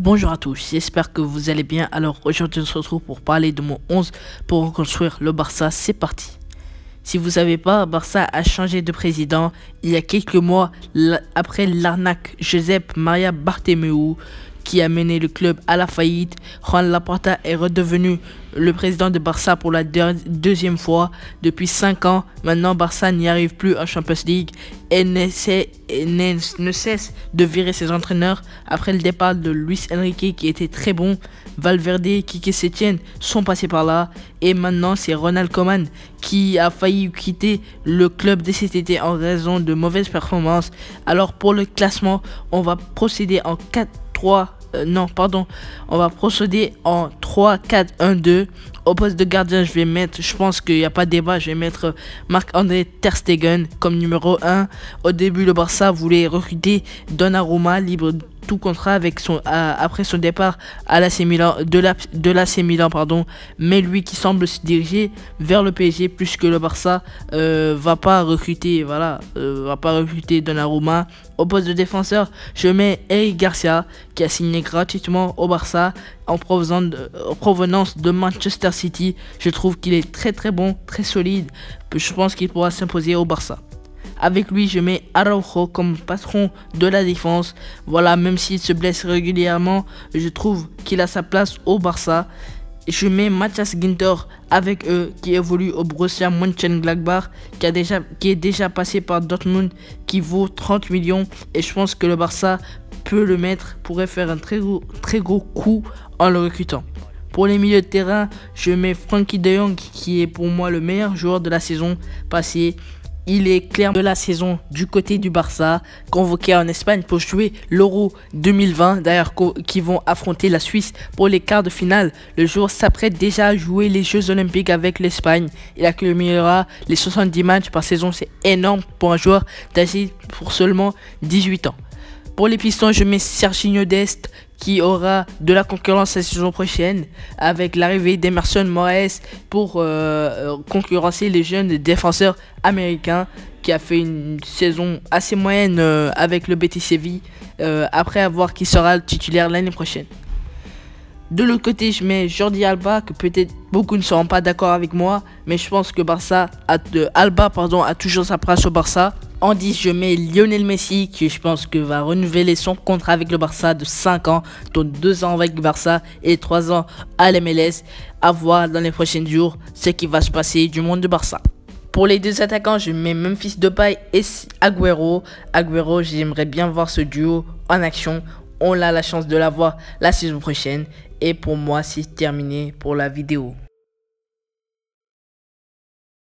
Bonjour à tous, j'espère que vous allez bien. Alors aujourd'hui on se retrouve pour parler de mon 11 pour reconstruire le Barça. C'est parti. Si vous savez pas, Barça a changé de président il y a quelques mois après l'arnaque Josep Maria Bartomeu qui a mené le club à la faillite. Juan Laporta est redevenu le président de Barça pour la deuxième fois depuis 5 ans. Maintenant, Barça n'y arrive plus en Champions League et ne cesse de virer ses entraîneurs après le départ de Luis Enrique qui était très bon. Valverde et Quique Setién sont passés par là et maintenant c'est Ronald Koeman qui a failli quitter le club dès cet été en raison de mauvaises performances. Alors pour le classement, on va procéder en 3-4-1-2. Au poste de gardien, je pense qu'il n'y a pas de débat, je vais mettre Marc-André Ter Stegen comme numéro 1. Au début, le Barça voulait recruter Donnarumma, libre de tout contrat après son départ à l'AC Milan, de l'AC Milan, mais lui qui semble se diriger vers le PSG plus que le Barça va pas recruter Donnarumma. Au poste de défenseur, je mets Eric Garcia qui a signé gratuitement au Barça en provenance de Manchester City. Je trouve qu'il est très bon, très solide. Je pense qu'il pourra s'imposer au Barça. Avec lui, je mets Araujo comme patron de la défense. Voilà, même s'il se blesse régulièrement, je trouve qu'il a sa place au Barça. Je mets Matthias Ginter avec eux, qui évolue au Borussia Mönchengladbach, qui est déjà passé par Dortmund, qui vaut 30 millions. Et je pense que le Barça pourrait faire un très gros coup en le recrutant. Pour les milieux de terrain, je mets Frenkie de Jong, qui est pour moi le meilleur joueur de la saison passée. Il est clair de la saison du côté du Barça, convoqué en Espagne pour jouer l'Euro 2020, d'ailleurs qui vont affronter la Suisse pour les quarts de finale. Le joueur s'apprête déjà à jouer les Jeux Olympiques avec l'Espagne. Il accumulera les 70 matchs par saison, c'est énorme pour un joueur âgé pour seulement 18 ans. Pour les pistons, je mets Serginho Dest qui aura de la concurrence la saison prochaine avec l'arrivée d'Emerson Moraes pour concurrencer les jeunes défenseurs américains qui a fait une saison assez moyenne avec le Betis Séville après avoir qui sera le titulaire l'année prochaine. De l'autre côté, je mets Jordi Alba, que peut-être beaucoup ne seront pas d'accord avec moi, mais je pense que Alba a toujours sa place au Barça. En 10, je mets Lionel Messi, qui je pense que va renouveler son contrat avec le Barça de 5 ans, dont 2 ans avec le Barça et 3 ans à l'MLS. À voir dans les prochains jours ce qui va se passer du monde de Barça. Pour les deux attaquants, je mets Memphis Depay et Agüero. Agüero, j'aimerais bien voir ce duo en action. On a la chance de l'avoir la saison prochaine. Et pour moi, c'est terminé pour la vidéo.